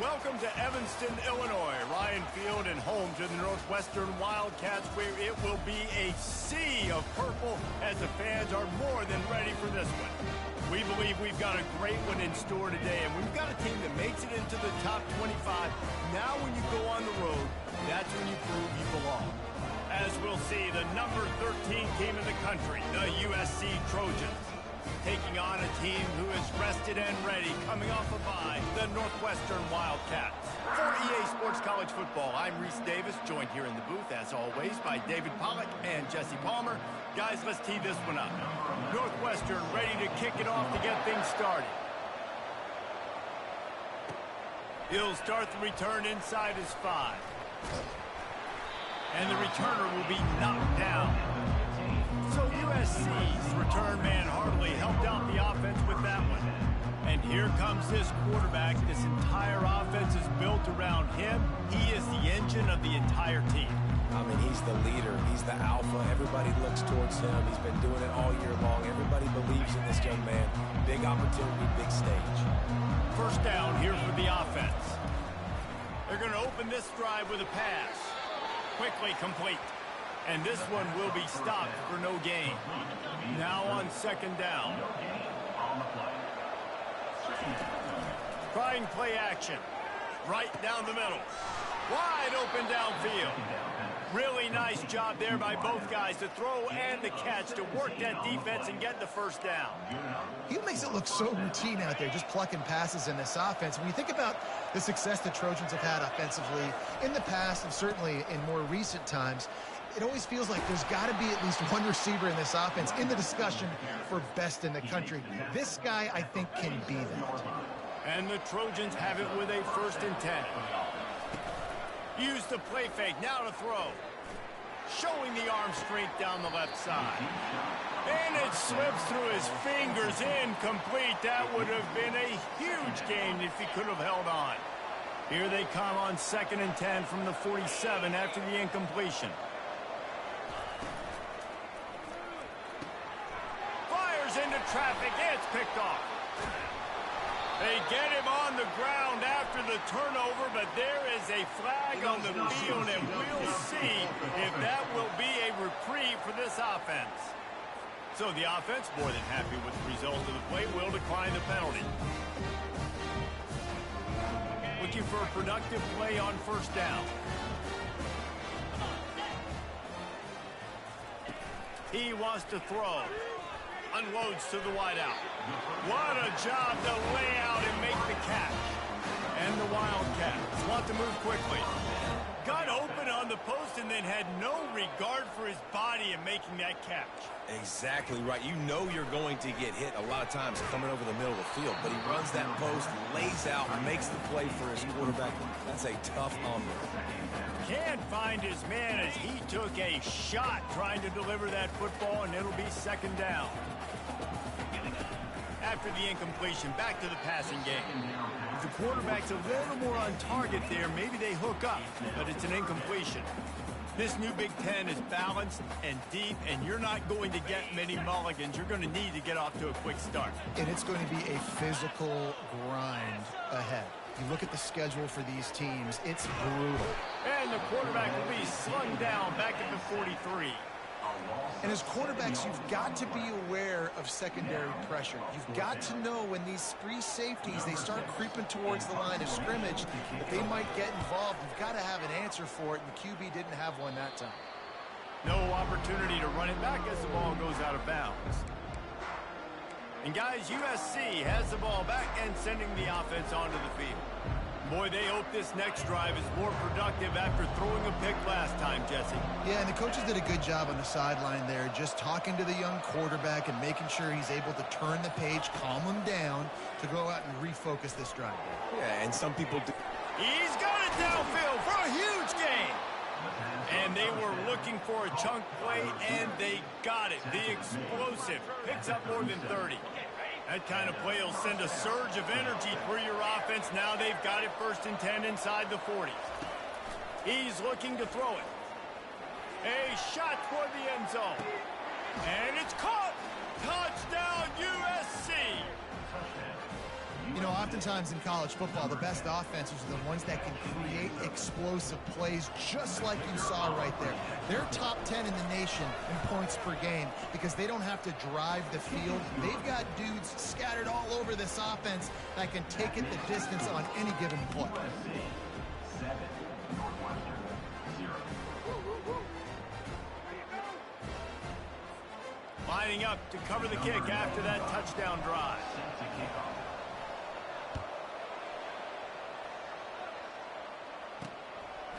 Welcome to Evanston, Illinois. Ryan Field and home to the Northwestern Wildcats, where it will be a sea of purple as the fans are more than ready for this one. We believe we've got a great one in store today, and we've got a team that makes it into the top 25. Now when you go on the road, that's when you prove you belong. As we'll see, the number 13 team in the country, the USC Trojans, taking on a team who is rested and ready, coming off a bye, the Northwestern Wildcats. For EA Sports College Football, I'm Reese Davis, joined here in the booth, as always, by David Pollack and Jesse Palmer. Guys, let's tee this one up. Northwestern ready to kick it off to get things started. He'll start the return inside his 5. And the returner will be knocked down. So USC's return man hardly helped out the offense with that one. And here comes this quarterback. This entire offense is built around him. He is the engine of the entire team. I mean, he's the leader. He's the alpha. Everybody looks towards him. He's been doing it all year long. Everybody believes in this young man. Big opportunity, big stage. First down here for the offense. They're going to open this drive with a pass. Quickly complete. And this one will be stopped for no gain. Now on second down. Trying play action. Right down the middle. Wide open downfield. Really nice job there by both guys to throw and the catch to work that defense and get the first down. He makes it look so routine out there, just plucking passes in this offense. When you think about the success the Trojans have had offensively in the past and certainly in more recent times, it always feels like there's got to be at least one receiver in this offense in the discussion for best in the country. This guy, I think, can be that. And the Trojans have it with a 1st and 10. Use the play fake, now to throw. Showing the arm strength down the left side. And it slips through his fingers, incomplete. That would have been a huge gain if he could have held on. Here they come on 2nd and 10 from the 47 after the incompletion. Fires into traffic, it's picked off. They get him on the ground after the turnover, but there is a flag on the field, and we'll see if that will be a reprieve for this offense. So the offense, more than happy with the result of the play, will decline the penalty. Looking for a productive play on 1st down. He wants to throw. Unloads to the wideout. What a job to lay out and make the catch. And the Wildcats want to move quickly. Got open on the post and then had no regard for his body in making that catch. Exactly right. You know you're going to get hit a lot of times coming over the middle of the field, but he runs that post, lays out, makes the play for his quarterback. That's a tough hombre. Can't find his man as he took a shot trying to deliver that football, and it'll be 2nd down. After the incompletion, back to the passing game. The quarterback's a little more on target there. Maybe they hook up, but it's an incompletion. This new Big Ten is balanced and deep, and you're not going to get many mulligans. You're going to need to get off to a quick start. And it's going to be a physical grind ahead. You look at the schedule for these teams, it's brutal. And the quarterback will be slung down back at the 43. And as quarterbacks, you've got to be aware of secondary pressure. You've got to know when these free safeties, they start creeping towards the line of scrimmage, that they might get involved. You've got to have an answer for it, and the QB didn't have one that time. No opportunity to run it back as the ball goes out of bounds. And guys, USC has the ball back and sending the offense onto the field. Boy, they hope this next drive is more productive after throwing a pick last time, Jesse. Yeah, and the coaches did a good job on the sideline there, just talking to the young quarterback and making sure he's able to turn the page, calm him down to go out and refocus this drive. Yeah, and some people do. He's got it downfield for a huge gain. And they were looking for a chunk play, and they got it. The explosive picks up more than 30. That kind of play will send a surge of energy through your offense. Now they've got it 1st and 10 inside the 40. He's looking to throw it. A shot toward the end zone. And it's caught. Touchdown USC. You know, oftentimes in college football, the best offenses are the ones that can create explosive plays, just like you saw right there. They're top 10 in the nation in points per game because they don't have to drive the field. They've got dudes scattered all over this offense that can take it the distance on any given play. Lining up to cover the kick after that touchdown drive.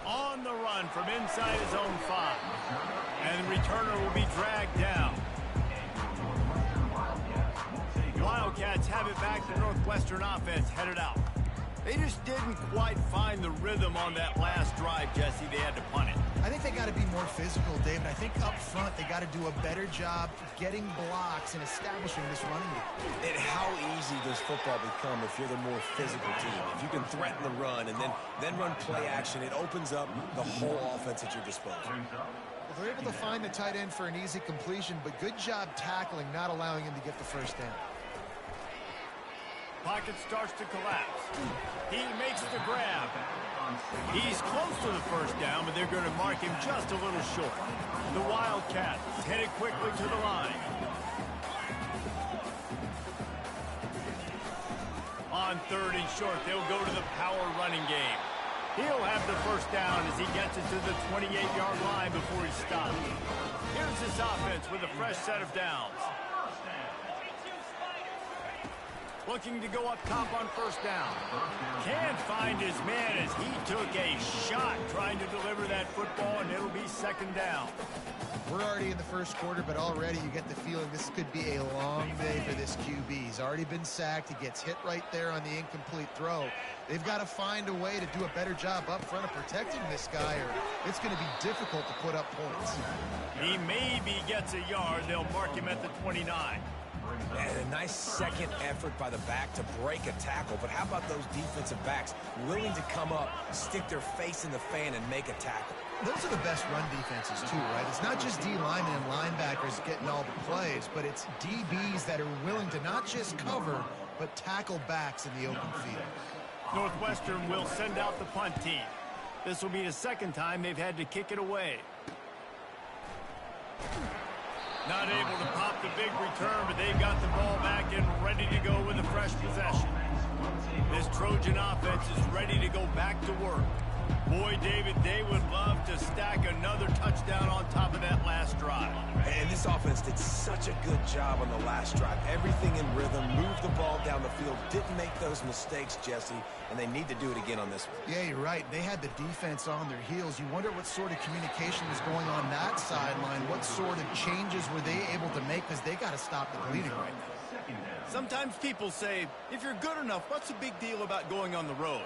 On the run from inside his own 5. And the returner will be dragged down. Wildcats have it back. The Northwestern offense headed out. They just didn't quite find the rhythm on that last drive, Jesse. They had to punt it. I think they got to be more physical, David. I think up front they got to do a better job getting blocks and establishing this running game. And how easy does football become if you're the more physical team? If you can threaten the run and then run play action, it opens up the whole offense at your disposal. Well, they're able to find the tight end for an easy completion, but good job tackling, not allowing him to get the first down. Pocket starts to collapse. He makes the grab. He's close to the first down, but they're going to mark him just a little short. The Wildcats headed quickly to the line. On 3rd and short, they'll go to the power running game. He'll have the first down as he gets it to the 28-yard line before he stops. Here's this offense with a fresh set of downs. Looking to go up top on first down. Can't find his man as he took a shot trying to deliver that football, and it'll be 2nd down. We're already in the first quarter, but already you get the feeling this could be a long day for this QB. He's already been sacked. He gets hit right there on the incomplete throw. They've got to find a way to do a better job up front of protecting this guy, or it's going to be difficult to put up points. He maybe gets a yard. They'll mark him at the 29. And a nice second effort by the back to break a tackle. But how about those defensive backs willing to come up, stick their face in the fan, and make a tackle? Those are the best run defenses, too, right? It's not just D-linemen and linebackers getting all the plays, but it's DBs that are willing to not just cover, but tackle backs in the open field. Northwestern will send out the punt team. This will be the 2nd time they've had to kick it away. Not able to pop the big return, but they've got the ball back and ready to go with a fresh possession. This Trojan offense is ready to go back to work. Boy, David, they would love to stack another touchdown on top of that last drive. And this offense did such a good job on the last drive. Everything in rhythm, moved the ball down the field, didn't make those mistakes, Jesse, and they need to do it again on this one. Yeah, you're right. They had the defense on their heels. You wonder what sort of communication was going on that sideline. What sort of changes were they able to make, because they got to stop the bleeding right now. Sometimes people say, if you're good enough, what's the big deal about going on the road?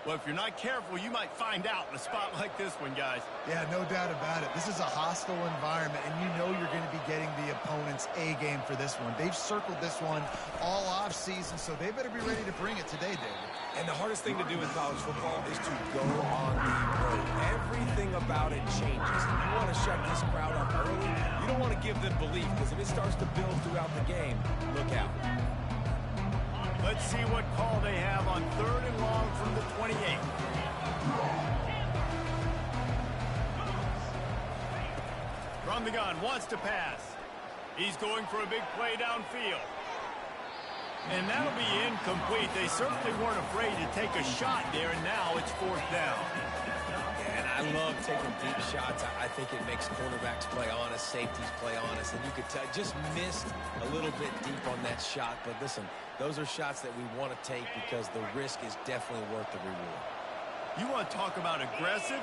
Well, if you're not careful, you might find out in a spot like this one, guys. Yeah, no doubt about it. This is a hostile environment, and you know you're going to be getting the opponent's A game for this one. They've circled this one all off season, so they better be ready to bring it today, David. And the hardest thing to do in college football is to go on the road. Everything about it changes. You want to shut this crowd up early. You don't want to give them belief, because if it starts to build throughout the game, look out. Let's see what call they have on 3rd and long from the 28. From the gun, wants to pass. He's going for a big play downfield. And that'll be incomplete. They certainly weren't afraid to take a shot there, and now it's 4th down. And I love taking deep shots. I think it makes cornerbacks play honest, safeties play honest, and you could tell just missed a little bit deep on that shot. But listen, those are shots that we want to take because the risk is definitely worth the reward. You want to talk about aggressive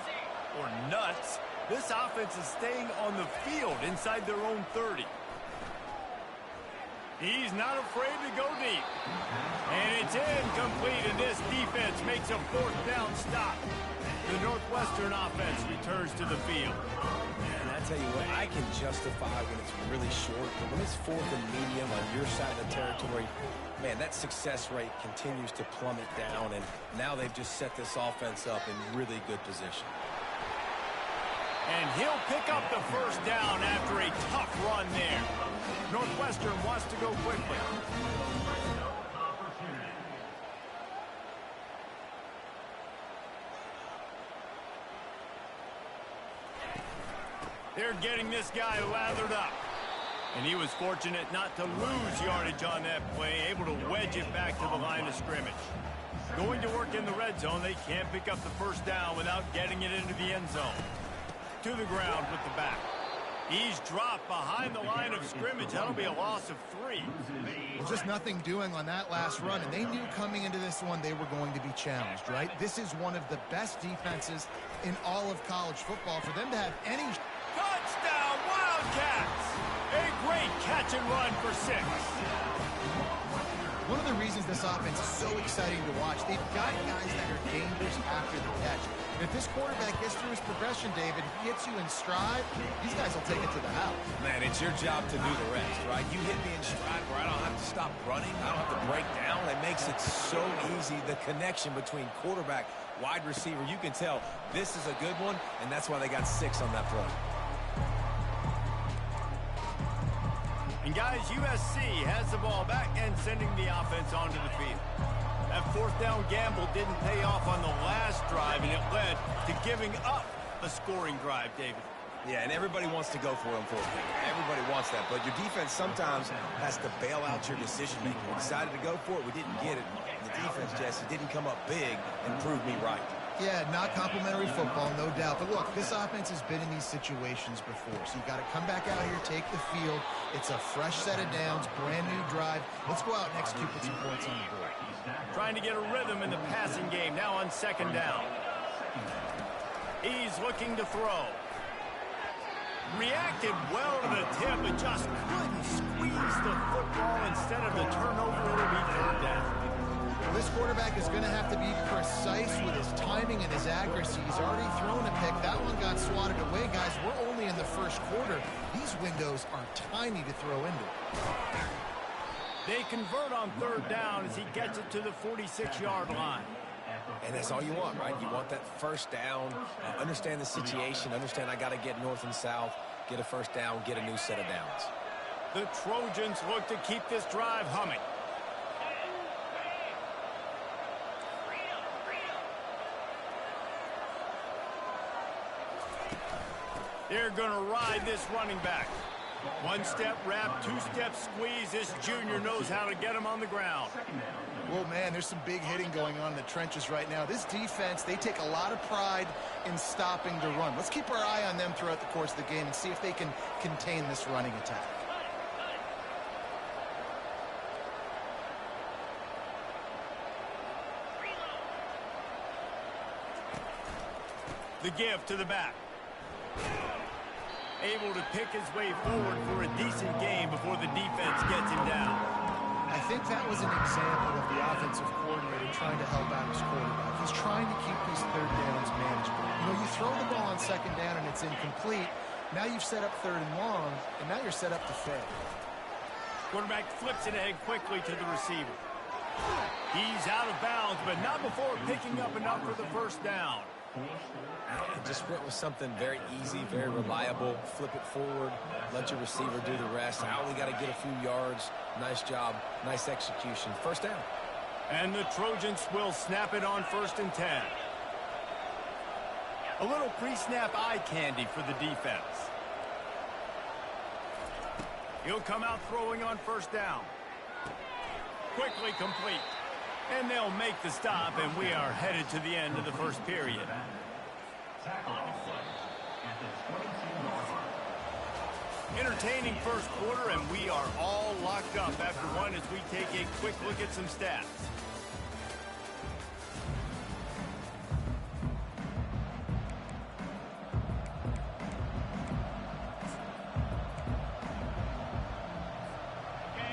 or nuts? This offense is staying on the field inside their own 30. He's not afraid to go deep. And it's incomplete, and this defense makes a 4th down stop. The Northwestern offense returns to the field. And I tell you what, I can justify when it's really short, but when it's 4th and medium on your side of the territory, man, that success rate continues to plummet down, and now they've just set this offense up in really good position. And he'll pick up the first down after a tough run there. Northwestern wants to go quickly. They're getting this guy lathered up. And he was fortunate not to lose yardage on that play, able to wedge it back to the line of scrimmage. Going to work in the red zone, they can't pick up the first down without getting it into the end zone. To the ground with the back. He's dropped behind the line of scrimmage. That'll be a loss of 3. Well, just nothing doing on that last run, and they knew coming into this one they were going to be challenged, right? This is one of the best defenses in all of college football. For them to have any... Touchdown, Wildcats! A great catch and run for 6. One of the reasons this offense is so exciting to watch, they've got guys that are dangerous after the catch. And if this quarterback gets through his progression, David, he hits you in stride, these guys will take it to the house. Man, it's your job to do the rest, right? You hit me in stride where I don't have to stop running. I don't have to break down. It makes it so easy, the connection between quarterback, wide receiver. You can tell this is a good one, and that's why they got 6 on that play. And guys, USC has the ball back and sending the offense onto the field. That fourth down gamble didn't pay off on the last drive, and it led to giving up a scoring drive, David. Yeah, and everybody wants to go for it on fourth down. Everybody wants that, but your defense sometimes has to bail out your decision-making. We decided to go for it. We didn't get it. And the defense, Jesse, didn't come up big and prove me right. Yeah, not complimentary football, no doubt. But look, this offense has been in these situations before. So you got to come back out here, take the field. It's a fresh set of downs, brand new drive. Let's go out and execute, put some points on the board. Trying to get a rhythm in the passing game now on second down. He's looking to throw. Reacted well to the tip, but just couldn't squeeze the football. Instead of the turnover, it'll be third down. Well, this quarterback is going to have to be precise with his timing and his accuracy. He's already thrown a pick. That one got swatted away, guys. We're only in the first quarter. These windows are tiny to throw into. They convert on third down as he gets it to the 46-yard line. And that's all you want, right? You want that first down, understand the situation, understand I got to get north and south, get a first down, get a new set of downs. The Trojans look to keep this drive humming. They're going to ride this running back. One-step wrap, two-step squeeze. This junior knows how to get him on the ground. Well, man, there's some big hitting going on in the trenches right now. This defense, they take a lot of pride in stopping the run. Let's keep our eye on them throughout the course of the game and see if they can contain this running attack. The give to the back. Able to pick his way forward for a decent game before the defense gets him down. I think that was an example of the offensive coordinator trying to help out his quarterback. He's trying to keep these third downs manageable. You know, you throw the ball on second down and it's incomplete. Now you've set up third and long, and now you're set up to fail. Quarterback flips it ahead quickly to the receiver. He's out of bounds, but not before picking up enough for the first down. Just went with something very easy, very reliable. Flip it forward, let your receiver do the rest. I only got to get a few yards. Nice job, nice execution. First down. And the Trojans will snap it on 1st and 10. A little pre-snap eye candy for the defense. He'll come out throwing on 1st down. Quickly complete. And they'll make the stop, and we are headed to the end of the first period. Entertaining first quarter, and we are all locked up after one as we take a quick look at some stats.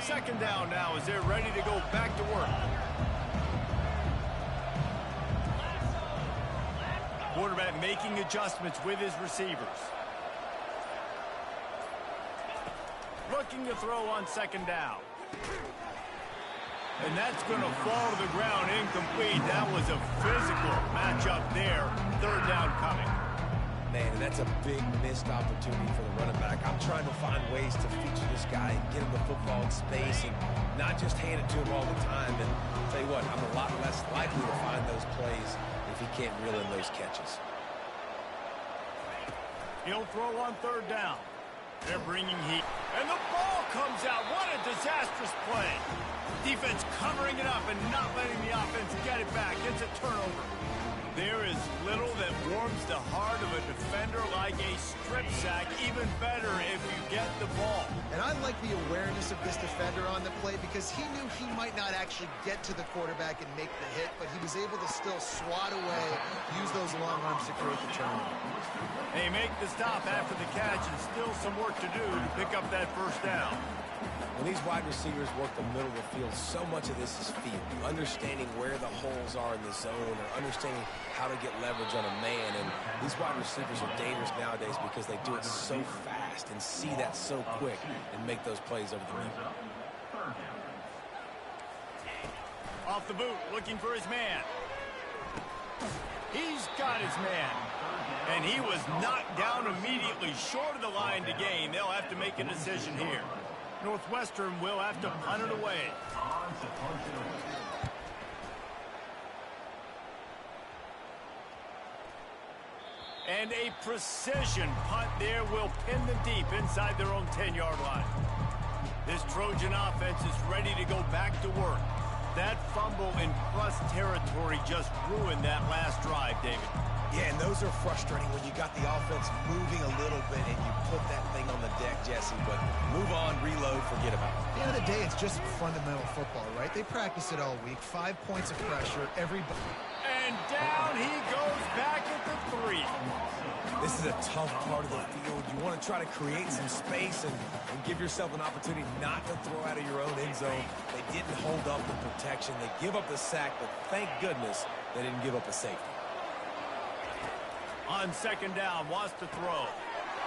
Second down now as they're ready to go back to work. Quarterback making adjustments with his receivers. Looking to throw on second down. And that's going to fall to the ground incomplete. That was a physical matchup there. Third down coming. Man, and that's a big missed opportunity for the running back. I'm trying to find ways to feature this guy and get him the football in space and not just hand it to him all the time. And I'll tell you what, I'm a lot less likely to find those plays if he can't reel in those catches. He'll throw on third down. They're bringing heat. And the ball comes out. What a disastrous play. Defense covering it up and not letting the offense get it back. It's a turnover. There is little that warms the heart of a defender like a strip sack. Even better if you get the ball. And I like the awareness of this defender on the play because he knew he might not actually get to the quarterback and make the hit, but he was able to still swat away, use those long arms to create the turnover. They make the stop after the catch and still some work to do to pick up that first down. When these wide receivers work the middle of the field, so much of this is feel. Understanding where the holes are in the zone or understanding how to get leverage on a man. And these wide receivers are dangerous nowadays because they do it so fast and see that so quick and make those plays over the middle. Off the boot, looking for his man. He's got his man. And he was knocked down immediately short of the line to gain. They'll have to make a decision here. Northwestern will have to punt it away. And a precision punt there will pin them deep inside their own 10-yard line. This Trojan offense is ready to go back to work. That fumble in plus territory just ruined that last drive, David. Yeah, and those are frustrating when you got the offense moving a little bit and you put that thing on the deck, Jesse, but move on, reload, forget about it. At the end of the day, it's just fundamental football, right? They practice it all week. 5 points of pressure, everybody. And down he goes back at the 3. This is a tough part of the field. You want to try to create some space and give yourself an opportunity not to throw out of your own end zone. They didn't hold up the protection. They give up the sack, but thank goodness they didn't give up a safety. On second down, wants to throw.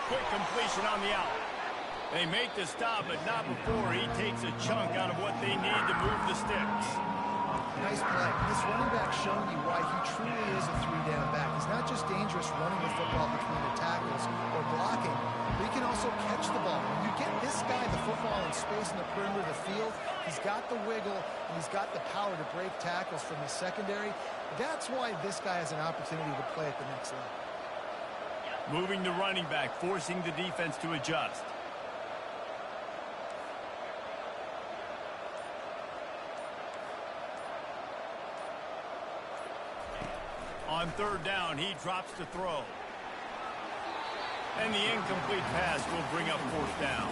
Quick completion on the out. They make the stop, but not before he takes a chunk out of what they need to move the sticks. Nice play. This running back showing you why he truly is a 3-down back. He's not just dangerous running the football between the tackles or blocking, but he can also catch the ball. When you get this guy the football in space in the perimeter of the field, he's got the wiggle and he's got the power to break tackles from the secondary. That's why this guy has an opportunity to play at the next level. Moving the running back, forcing the defense to adjust. On third down, he drops to throw. And the incomplete pass will bring up fourth down.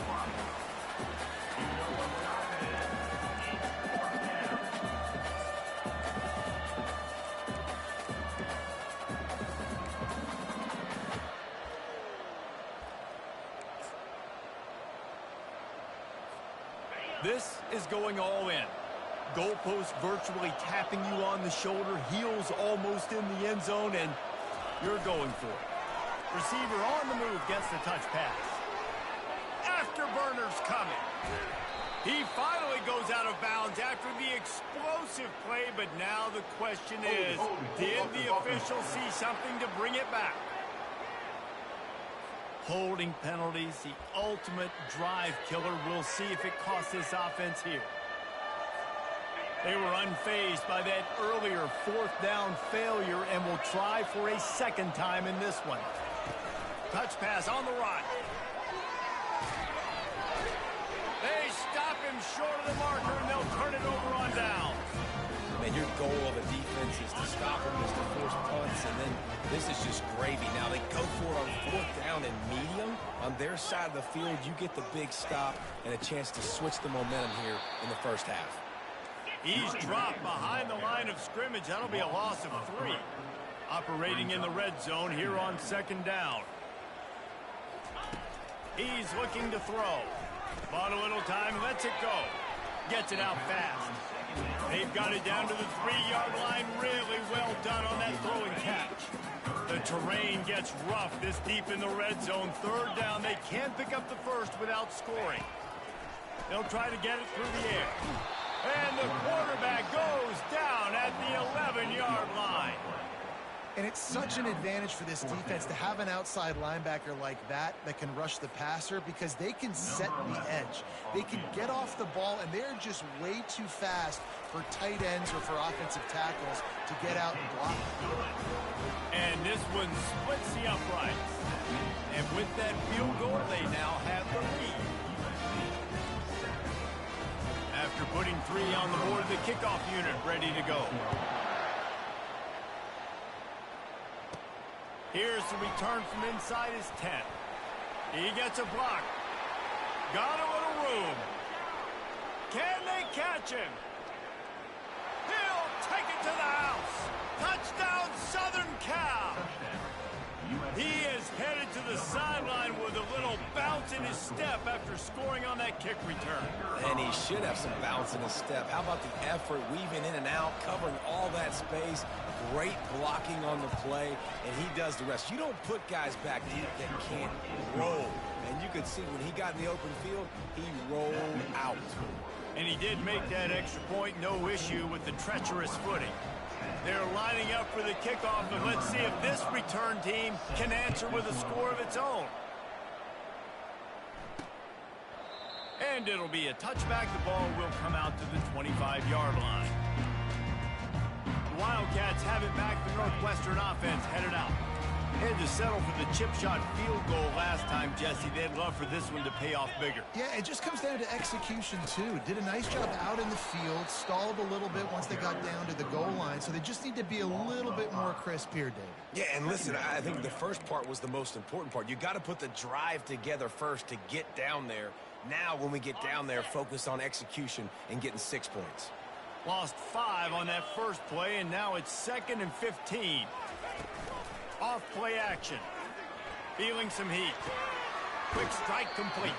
This is going all in. Goalpost virtually tapping you on the shoulder, heels almost in the end zone, and you're going for it. Receiver on the move gets the touch pass. Afterburners coming. He finally goes out of bounds after the explosive play, but now the question is, did the official see something to bring it back? Holding penalties, the ultimate drive killer. We'll see if it costs this offense here. They were unfazed by that earlier fourth down failure and will try for a second time in this one. Touch pass on the run. They stop him short of the marker and they'll turn it over on down. Man, your goal of a defense is to stop them, is to force punts, and then this is just gravy. Now they go for it on fourth down and medium. On their side of the field, you get the big stop and a chance to switch the momentum here in the first half. He's dropped behind the line of scrimmage. That'll be a loss of 3. Operating in the red zone here on second down. He's looking to throw. Bought a little time, lets it go. Gets it out fast. They've got it down to the 3-yard line. Really well done on that throw and catch. The terrain gets rough this deep in the red zone. Third down, they can't pick up the first without scoring. They'll try to get it through the air. And the quarterback goes down at the 11-yard line. And it's such an advantage for this defense to have an outside linebacker like that can rush the passer because they can set the edge. They can get off the ball, and they're just way too fast for tight ends or for offensive tackles to get out and block. And And this one splits the uprights. And with that field goal, they now have the lead. After putting 3 on the board, the kickoff unit ready to go. Here's the return from inside his 10. He gets a block. Got a little room. Can they catch him? He'll take it to the house. Touchdown, Southern Cal. He is headed to the sideline with a little bounce in his step after scoring on that kick return. And he should have some bounce in his step. How about the effort, weaving in and out, covering all that space, great blocking on the play, and he does the rest. You don't put guys back deep that can't roll. And you could see when he got in the open field, he rolled out. And he did make that extra point, no issue with the treacherous footing. They're lining up for the kickoff, and let's see if this return team can answer with a score of its own. And it'll be a touchback. The ball will come out to the 25-yard line. The Wildcats have it back. The Northwestern offense headed out. Had to settle for the chip shot field goal last time, Jesse. They'd love for this one to pay off bigger. Yeah, it just comes down to execution, too. Did a nice job out in the field, stalled a little bit once they got down to the goal line, so they just need to be a little bit more crisp here, David. Yeah, and listen, I think the first part was the most important part. You got to put the drive together first to get down there. Now, when we get down there, focus on execution and getting 6 points. Lost 5 on that first play, and now it's 2nd and 15. Off play action. Feeling some heat. Quick strike complete.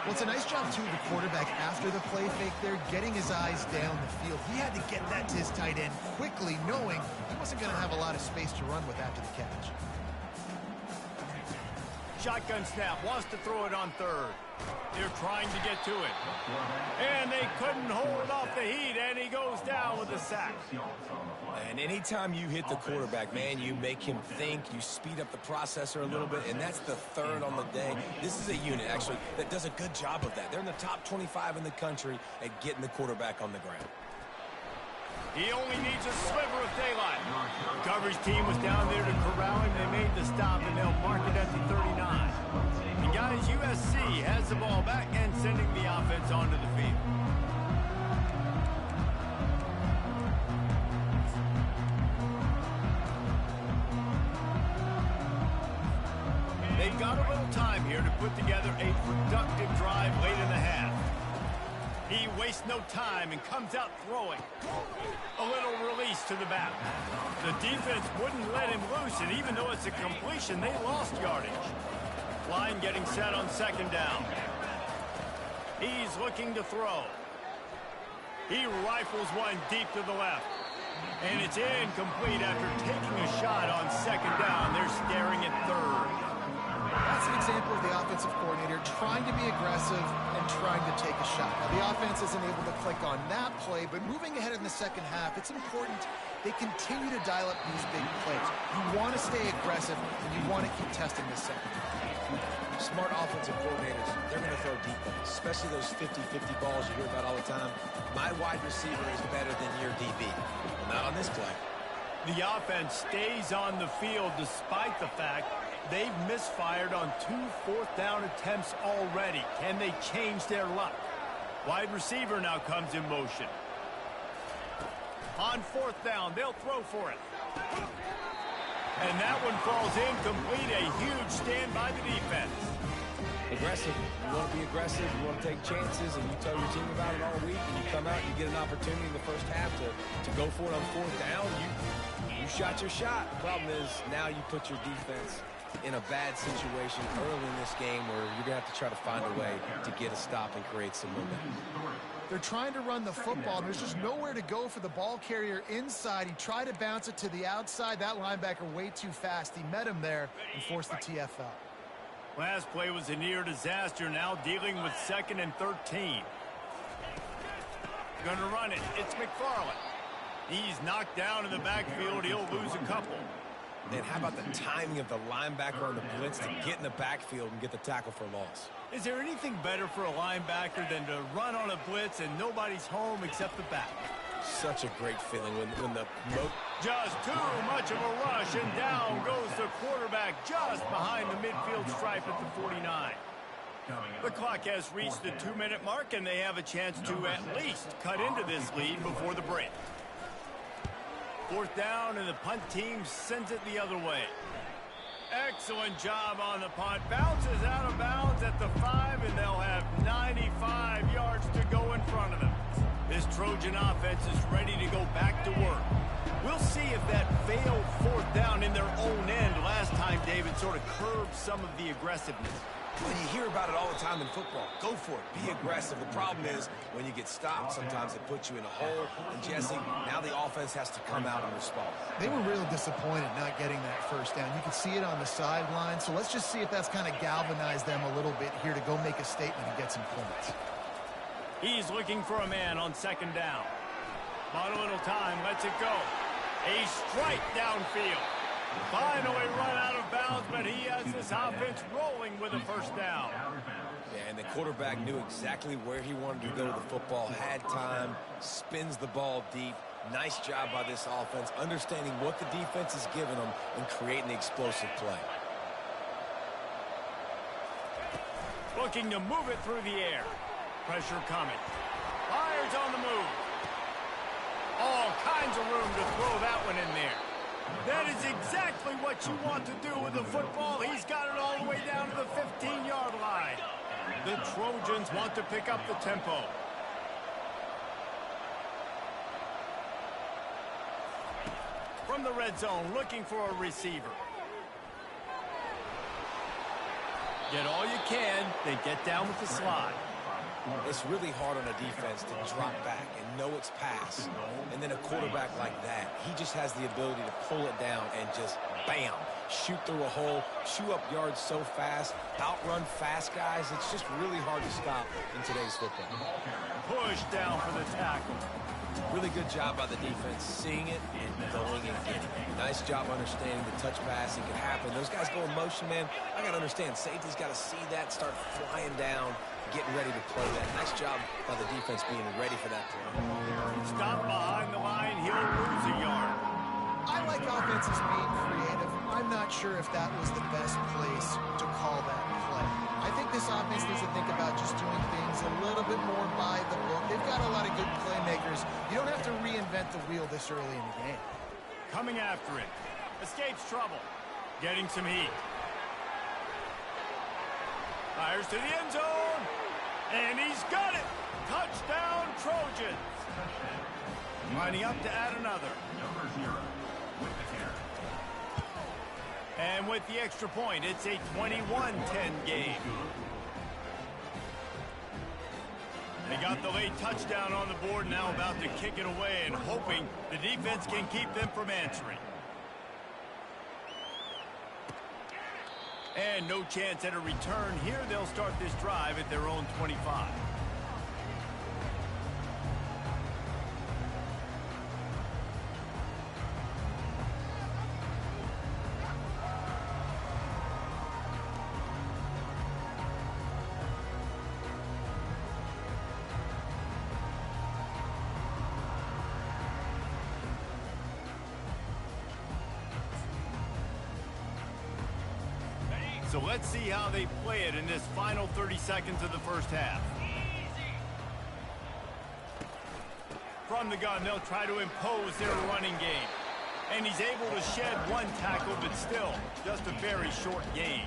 Well, it's a nice job, too, the quarterback after the play fake there, getting his eyes down the field. He had to get that to his tight end quickly, knowing he wasn't going to have a lot of space to run with after the catch. Shotgun snap. Wants to throw it on 3rd. They're trying to get to it. And they couldn't hold off the heat, and he goes down with a sack. And anytime you hit the quarterback, man, you make him think, you speed up the processor a little bit, and that's the 3rd on the day. This is a unit, actually, that does a good job of that. They're in the top 25 in the country at getting the quarterback on the ground. He only needs a sliver of daylight. The coverage team was down there to corral him. They made the stop, and they'll mark it at the 39. And guys, USC has the ball back and sending the offense onto the field. They've got a little time here to put together a productive drive late in the half. He wastes no time and comes out throwing. A little release to the back. The defense wouldn't let him loose, and even though it's a completion, they lost yardage. Line getting set on 2nd down. He's looking to throw. He rifles one deep to the left. And it's incomplete after taking a shot on 2nd down. They're staring at 3rd. That's an example of the offensive coordinator trying to be aggressive and trying to take a shot. Now, the offense isn't able to click on that play, but moving ahead in the second half, it's important they continue to dial up these big plays. You want to stay aggressive, and you want to keep testing this second. Smart offensive coordinators, they're going to throw deep balls, especially those 50-50 balls you hear about all the time. My wide receiver is better than your DB. Well, not on this play. The offense stays on the field despite the fact they've misfired on 2 fourth-down attempts already. Can they change their luck? Wide receiver now comes in motion. On 4th down, they'll throw for it. And that one falls incomplete. A huge stand by the defense. Aggressive. You want to be aggressive. You want to take chances, and you tell your team about it all week, and you come out and you get an opportunity in the first half to go for it on 4th down. You shot your shot. Problem is, now you put your defense in a bad situation early in this game where you're going to have to try to find a way to get a stop and create some momentum. They're trying to run the football, and there's just nowhere to go for the ball carrier inside. He tried to bounce it to the outside. That linebacker way too fast. He met him there and forced the TFL. Last play was a near disaster. Now dealing with 2nd and 13. Going to run it. It's McFarland. He's knocked down in the backfield. He'll lose a couple. Then how about the timing of the linebacker on the blitz to get in the backfield and get the tackle for loss? Is there anything better for a linebacker than to run on a blitz and nobody's home except the back? Such a great feeling when the just too much of a rush, and down goes the quarterback just behind the midfield stripe at the 49. The clock has reached the 2-minute mark, and they have a chance to at least cut into this lead before the break. Fourth down, and the punt team sends it the other way. Excellent job on the punt. Bounces out of bounds at the 5, and they'll have 95 yards to go in front of them. This Trojan offense is ready to go back to work. We'll see if that failed fourth down in their own end last time, David, sort of curbed some of the aggressiveness. Well, you hear about it all the time in football. Go for it. Be aggressive. The problem is when you get stopped, sometimes it puts you in a hole. And, Jesse, now the offense has to come out and respond. They were real disappointed not getting that first down. You can see it on the sideline. So let's just see if that's kind of galvanized them a little bit here to go make a statement and get some points. He's looking for a man on second down. Bought a little time. Lets it go. A strike downfield. Finally run out of bounds, but he has this offense rolling with a first down. Yeah, and the quarterback knew exactly where he wanted to go with the football, had time, spins the ball deep. Nice job by this offense, understanding what the defense is giving them and creating the explosive play. Looking to move it through the air. Pressure coming. Fires on the move. All kinds of room to throw that one in there. That is exactly what you want to do with the football. He's got it all the way down to the 15-yard line. The Trojans want to pick up the tempo. From the red zone, looking for a receiver. Get all you can, then get down with the slide. It's really hard on a defense to drop back and know it's pass. And then a quarterback like that, he just has the ability to pull it down and just, bam, shoot through a hole, chew up yards so fast, outrun fast guys. It's just really hard to stop in today's football. Push down for the tackle. Really good job by the defense, seeing it and going and getting it. Nice job understanding the touch passing can happen. Those guys go in motion, man. I got to understand, safety's got to see that, start flying down, getting ready to play that. Nice job by the defense being ready for that play. Stop behind the line, he'll lose a yard. I like offenses being creative. I'm not sure if that was the best place to call that play. I think this offense needs to think about just doing things a little bit more by the book. They've got a lot of good playmakers. You don't have to reinvent the wheel this early in the game. Coming after it. Escapes trouble. Getting some heat. Fires to the end zone. And he's got it. Touchdown, Trojans. Lining up to add another. And with the extra point, it's a 21-10 game. They got the late touchdown on the board, now about to kick it away and hoping the defense can keep them from answering. And no chance at a return here. They'll start this drive at their own 25. So let's see how they play it in this final 30 seconds of the first half. From the gun, they'll try to impose their running game. And he's able to shed one tackle, but still, just a very short gain.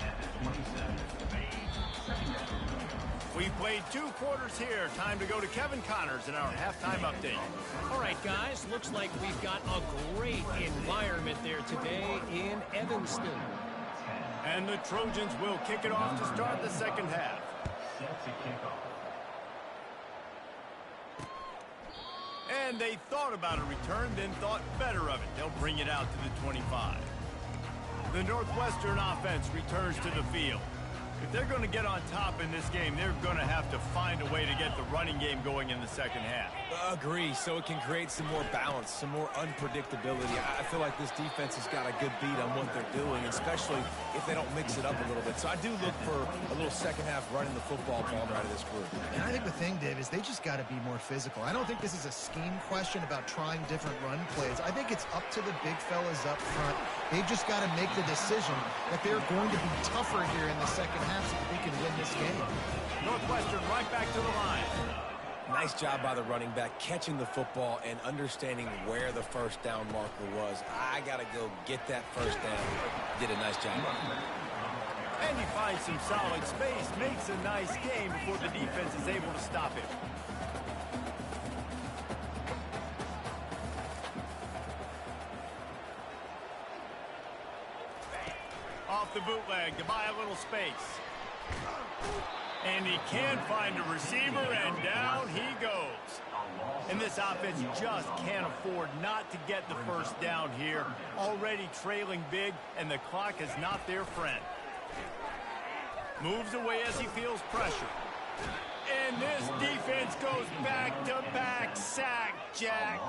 We played 2 quarters here. Time to go to Kevin Connors in our halftime update. All right, guys, looks like we've got a great environment there today in Evanston. And the Trojans will kick it off to start the second half. And they thought about a return, then thought better of it. They'll bring it out to the 25. The Northwestern offense returns to the field. If they're going to get on top in this game, they're going to have to find a way to get the running game going in the second half. Agree, so it can create some more balance, some more unpredictability. I feel like this defense has got a good beat on what they're doing, especially if they don't mix it up a little bit. So I do look for a little second half running the football ball out of this group. And I think the thing, Dave, is they just got to be more physical. I don't think this is a scheme question about trying different run plays. I think it's up to the big fellas up front. They've just got to make the decision that they're going to be tougher here in the second half so that they can win this game. Northwestern right back to the line. Nice job by the running back, catching the football and understanding where the first down marker was. I got to go get that first down. Did a nice job. And he finds some solid space, makes a nice game before the defense is able to stop him. Off the bootleg to buy a little space. And he can find a receiver, and down he goes. And this offense just can't afford not to get the first down here. Already trailing big, and the clock is not their friend. Moves away as he feels pressure. And this defense goes back-to-back sack, Jack.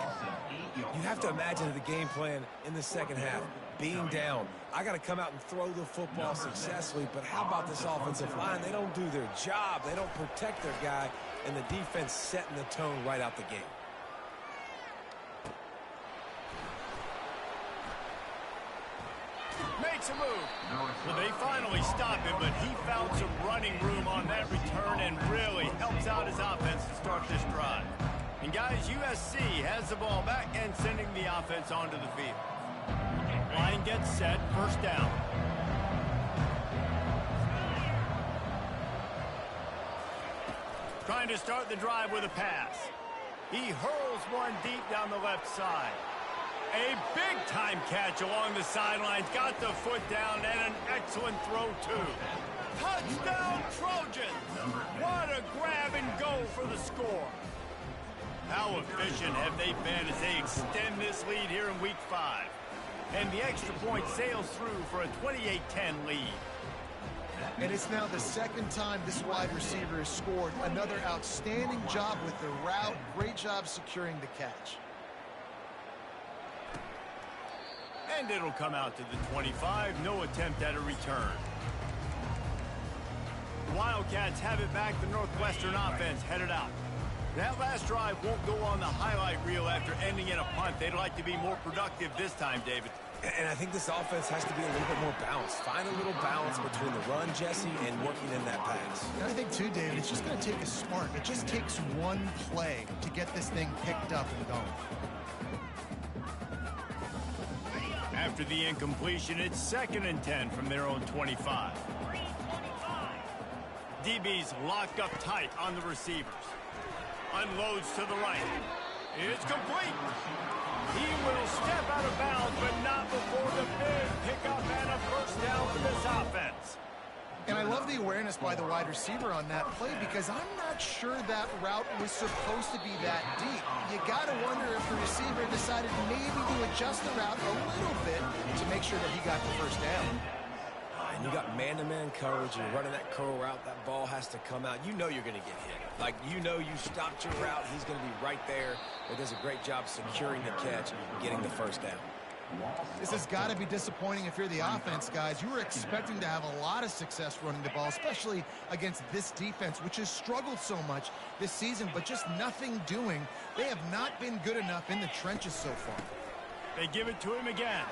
You have to imagine the game plan in the second half. Being down, I got to come out and throw the football successfully, but how about this offensive line? They don't do their job. They don't protect their guy, and the defense setting the tone right out the gate. Makes a move. Well, they finally stop him, but he found some running room on that return and really helps out his offense to start this drive. And guys, USC has the ball back and sending the offense onto the field. Line gets set, first down. Trying to start the drive with a pass. He hurls one deep down the left side. A big-time catch along the sidelines. Got the foot down and an excellent throw, too. Touchdown, Trojans! What a grab and go for the score. How efficient have they been as they extend this lead here in Week 5? And the extra point sails through for a 28-10 lead. And it's now the second time this wide receiver has scored. Another outstanding job with the route. Great job securing the catch. And it'll come out to the 25. No attempt at a return. The Wildcats have it back. The Northwestern offense headed out. That last drive won't go on the highlight reel after ending in a punt. They'd like to be more productive this time, David. And I think this offense has to be a little bit more balanced. Find a little balance between the run, Jesse, and working in that pass. And I think, too, David, it's just going to take a spark. It just takes one play to get this thing picked up and going. After the incompletion, it's 2nd and 10 from their own 25. DB's locked up tight on the receivers. Unloads to the right. It's complete. He will step out of bounds, but not before the big pickup and a first down for this offense. And I love the awareness by the wide receiver on that play because I'm not sure that route was supposed to be that deep. You got to wonder if the receiver decided maybe to adjust the route a little bit to make sure that he got the first down. And you got man-to-man coverage, and you're running that curl route, that ball has to come out. You know you're going to get hit. Like, you know you stopped your route, he's going to be right there. He does a great job securing the catch and getting the first down. This has got to be disappointing if you're the offense, guys. You were expecting to have a lot of success running the ball, especially against this defense, which has struggled so much this season, but just nothing doing. They have not been good enough in the trenches so far. They give it to him again.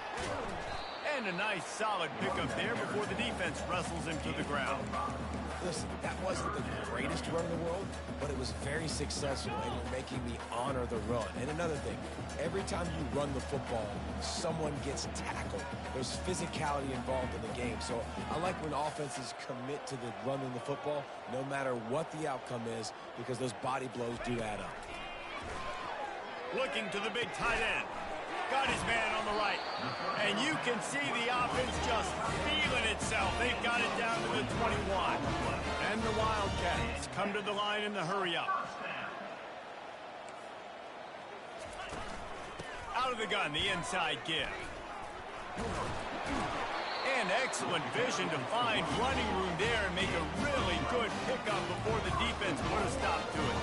And a nice solid pickup there before the defense wrestles him to the ground. Listen, that wasn't the greatest run in the world, but it was very successful, and you're making me honor the run. And another thing, every time you run the football, someone gets tackled. There's physicality involved in the game. So I like when offenses commit to the running the football, no matter what the outcome is, because those body blows do add up. Looking to the big tight end. Got his man on the right. And you can see the offense just feeling itself. They've got it down to the 21. And the Wildcats come to the line in the hurry-up. Out of the gun, the inside give. And excellent vision to find running room there and make a really good pickup before the defense put a stop to it.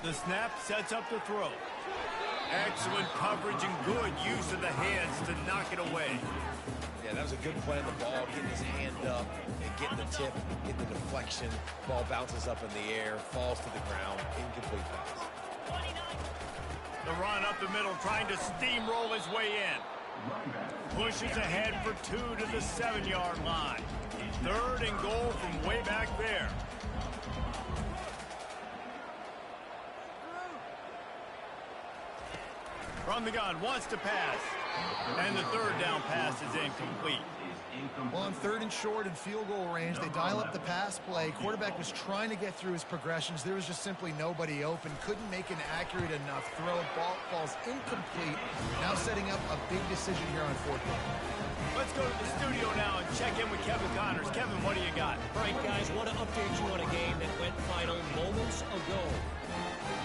The snap sets up the throw. Excellent coverage and good use of the hands to knock it away. Yeah, that was a good play on the ball, getting his hand up and getting the tip, getting the deflection. Ball bounces up in the air, falls to the ground, incomplete pass. The run up the middle, trying to steamroll his way in. Pushes ahead for 2 to the 7-yard line. 3rd and goal from way back there. From the gun, wants to pass. And the 3rd down pass is incomplete. Well, on 3rd and short and field goal range, they dial up the pass play. Quarterback was trying to get through his progressions. There was just simply nobody open. Couldn't make an accurate enough throw. Ball falls incomplete. Now setting up a big decision here on 4th down. Let's go to the studio now and check in with Kevin Connors. Kevin, what do you got? All right, guys, want to update you on a game that went final moments ago.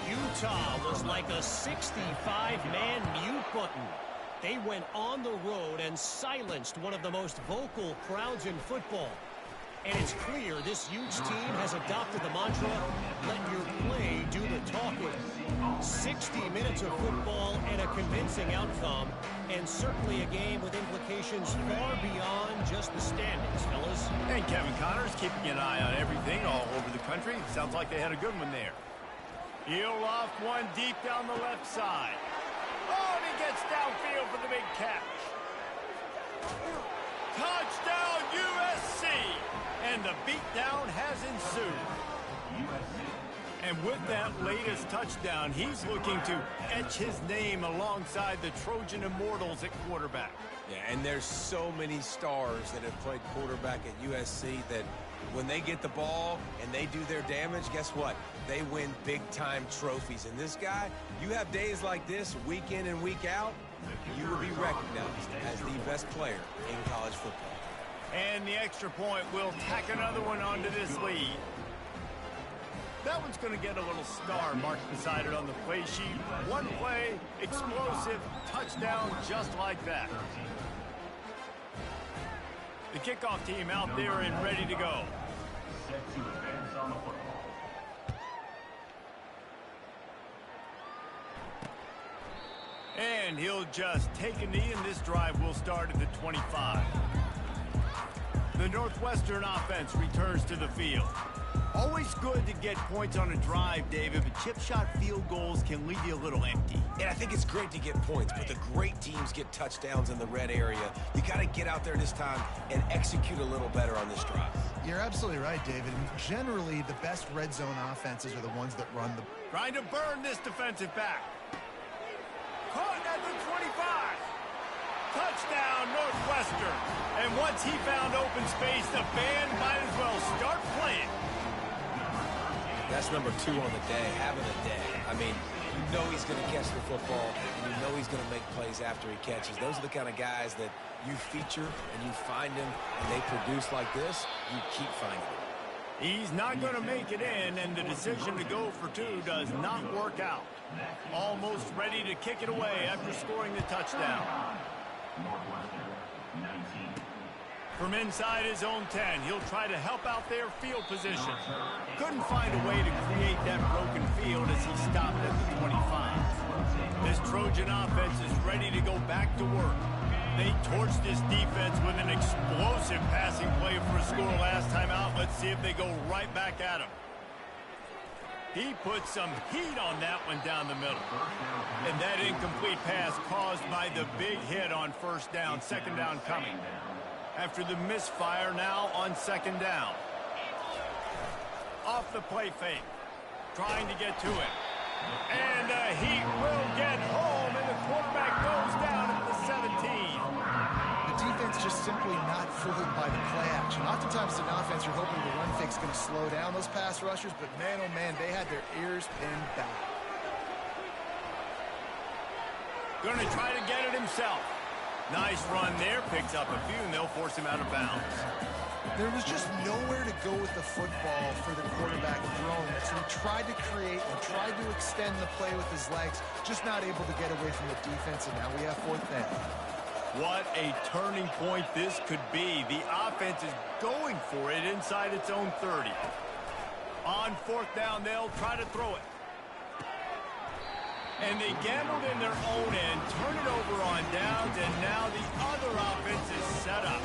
Utah was like a 65-man mute button. They went on the road and silenced one of the most vocal crowds in football. And it's clear this huge team has adopted the mantra, let your play do the talking. 60 minutes of football and a convincing outcome, and certainly a game with implications far beyond just the standings, fellas. And Kevin Connors keeping an eye on everything all over the country. Sounds like they had a good one there. He'll off one deep down the left side. Oh, and he gets downfield for the big catch. Touchdown, USC! And the beatdown has ensued. And with that latest touchdown, he's looking to etch his name alongside the Trojan Immortals at quarterback. Yeah, and there's so many stars that have played quarterback at USC that when they get the ball and they do their damage, guess what? They win big-time trophies. And this guy, you have days like this, week in and week out, you will be recognized as the best player in college football. And the extra point will tack another one onto this lead. That one's going to get a little star marked beside it on the play sheet. One play, explosive, touchdown just like that. The kickoff team out there and ready to go. And he'll just take a knee, and this drive will start at the 25. The Northwestern offense returns to the field. Always good to get points on a drive, David, but chip shot field goals can leave you a little empty. And I think it's great to get points, but the great teams get touchdowns in the red area. You got to get out there this time and execute a little better on this drive. You're absolutely right, David. Generally, the best red zone offenses are the ones that run the... Trying to burn this defensive back. Caught at the 25. Touchdown, Northwestern. And once he found open space, the band might as well start playing. That's number 2 on the day, having a day. I mean, you know he's going to catch the football, and you know he's going to make plays after he catches. Those are the kind of guys that you feature and you find them, and they produce like this, you keep finding them. He's not going to make it in, and the decision to go for 2 does not work out. Almost ready to kick it away after scoring the touchdown. From inside his own 10, he'll try to help out their field position. Couldn't find a way to create that broken field as he stopped at the 25. This Trojan offense is ready to go back to work. They torched this defense with an explosive passing play for a score last time out. Let's see if they go right back at him. He put some heat on that one down the middle. And that incomplete pass caused by the big hit on first down, second down coming. After the misfire, now on second down. Off the play fake. Trying to get to it. And the heat will get home, and the quarterback goes down at the 17. The defense just simply not fooled by the play action. Oftentimes, in offense, you're hoping the run fake's going to slow down those pass rushers, but man, oh man, they had their ears pinned back. Going to try to get it himself. Nice run there. Picks up a few, and they'll force him out of bounds. There was just nowhere to go with the football for the quarterback throwing it. So he tried to create and tried to extend the play with his legs, just not able to get away from the defense, and now we have 4th down. What a turning point this could be. The offense is going for it inside its own 30. On 4th down, they'll try to throw it. And they gambled in their own end, turn it over on downs, and now the other offense is set up.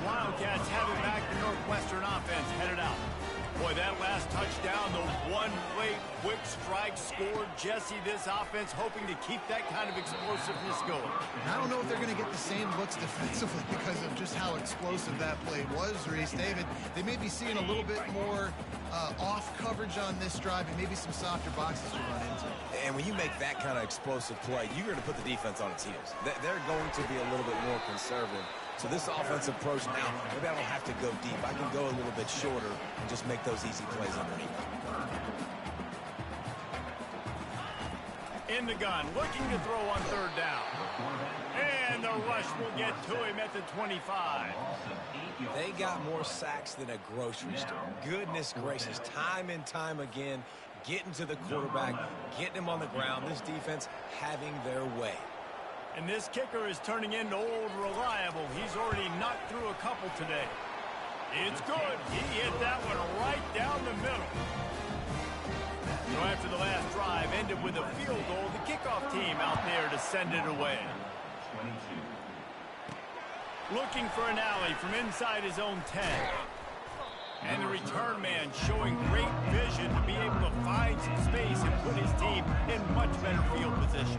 Wildcats have it back. The Northwestern offense headed out. Boy, that last touchdown, the one-play quick strike scored. Jesse, this offense hoping to keep that kind of explosiveness going. And I don't know if they're going to get the same looks defensively because of just how explosive that play was, Reese. David, they may be seeing a little bit more off coverage on this drive and maybe some softer boxes to run into. And when you make that kind of explosive play, you're going to put the defense on its heels. They're going to be a little bit more conservative. So this offensive approach now, maybe I don't have to go deep. I can go a little bit shorter and just make those easy plays underneath. In the gun, looking to throw on 3rd down. And the rush will get to him at the 25. They got more sacks than a grocery store. Goodness gracious, time and time again, getting to the quarterback, getting him on the ground. This defense having their way. And this kicker is turning into old reliable. He's already knocked through a couple today. It's good. He hit that one right down the middle. So after the last drive ended with a field goal, the kickoff team out there to send it away. Looking for an alley from inside his own 10. And the return man showing great vision to be able to find some space and put his team in much better field position.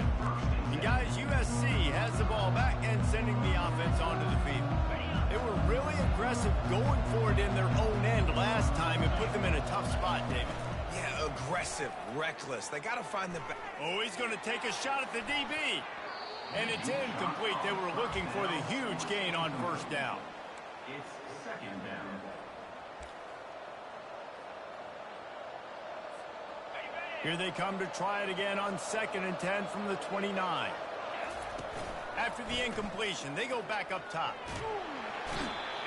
And guys, USC has the ball back and sending the offense onto the field. They were really aggressive going for it in their own end last time and put them in a tough spot, David. Yeah, aggressive, reckless. They got to find the back. Oh, he's going to take a shot at the DB. And it's incomplete. They were looking for the huge gain on 1st down. It's 2nd down. Here they come to try it again on 2nd and 10 from the 29. After the incompletion, they go back up top.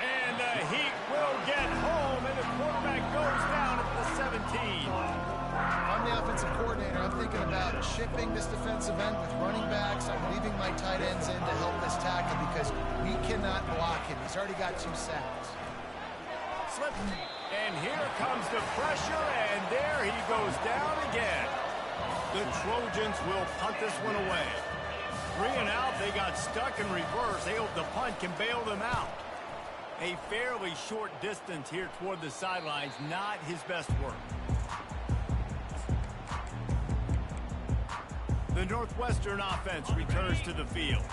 And the Heat will get home, and the quarterback goes down at the 17. I'm the offensive coordinator. I'm thinking about chipping this defensive end with running backs. I'm leaving my tight ends in to help this tackle because we cannot block him. He's already got 2 sacks. Slip. And here comes the pressure, and there he goes down again. The Trojans will punt this one away. 3 and out, they got stuck in reverse. They hope the punt can bail them out. A fairly short distance here toward the sidelines, not his best work. The Northwestern offense returns to the field.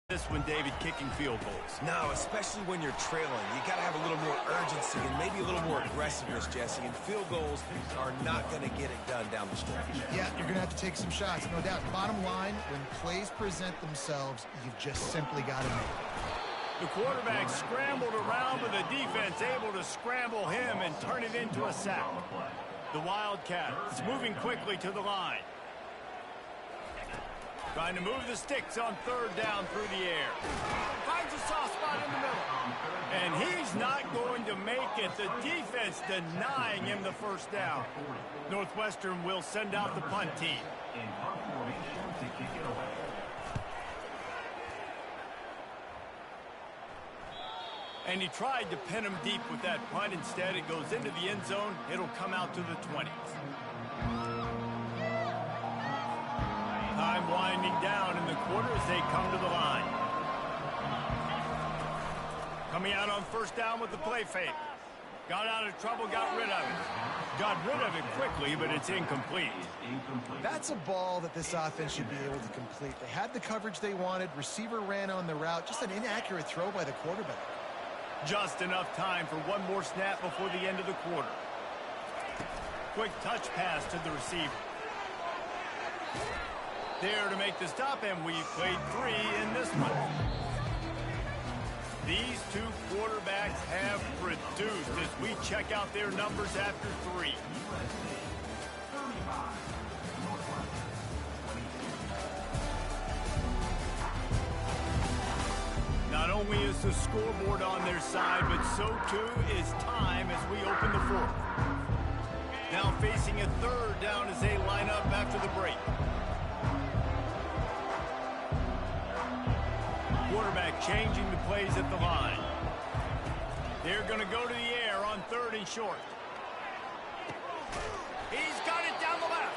This one, David, kicking field goals. No, especially when you're trailing. You got to have a little more urgency and maybe a little more aggressiveness, Jesse. And field goals are not going to get it done down the stretch. Yeah, you're going to have to take some shots, no doubt. Bottom line, when plays present themselves, you've just simply got to make it. The quarterback scrambled around, but the defense able to scramble him and turn it into a sack. The Wildcats moving quickly to the line. Trying to move the sticks on 3rd down through the air. Finds a soft spot in the middle. And he's not going to make it. The defense denying him the 1st down. Northwestern will send out the punt team. In punt formation to kick it away. And he tried to pin him deep with that punt. Instead, it goes into the end zone. It'll come out to the 20s. Time winding down in the quarter as they come to the line. Coming out on 1st down with the play fake. Got out of trouble, got rid of it. Got rid of it quickly, but it's incomplete. That's a ball that this offense should be able to complete. They had the coverage they wanted. Receiver ran on the route. Just an inaccurate throw by the quarterback. Just enough time for one more snap before the end of the quarter. Quick touch pass to the receiver. There to make the stop, and we've played 3 in this one. These 2 quarterbacks have produced as we check out their numbers after 3. certainly is the scoreboard on their side, but so too is time as we open the fourth. Now facing a third down as they line up after the break. Quarterback changing the plays at the line. They're going to go to the air on third and short. He's got it down the left.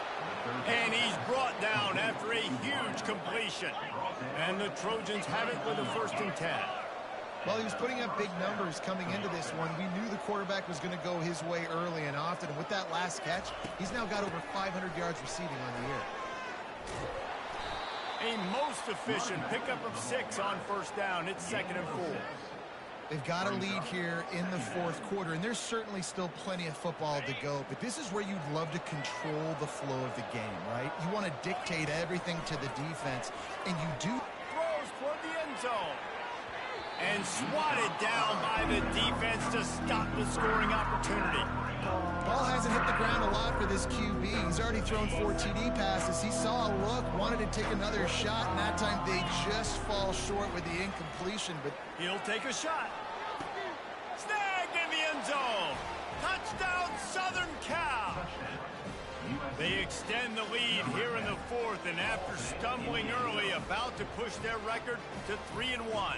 And he's brought down after a huge completion. And the Trojans have it with a 1st and 10. Well, he was putting up big numbers coming into this one. We knew the quarterback was going to go his way early and often. And with that last catch, he's now got over 500 yards receiving on the year. A most efficient pickup of 6 on 1st down. It's 2nd and 4. They've got a lead here in the 4th quarter, and there's certainly still plenty of football to go, but this is where you'd love to control the flow of the game, right? You want to dictate everything to the defense, and you do. Throws toward the end zone. And swatted down by the defense to stop the scoring opportunity. Ball hasn't hit the ground a lot for this QB. He's already thrown 4 TD passes. He saw a look, wanted to take another shot, and that time they just fall short with the incompletion. But he'll take a shot. Snag in the end zone. Touchdown, Southern Cal. They extend the lead here in the 4th, and after stumbling early, about to push their record to 3-1.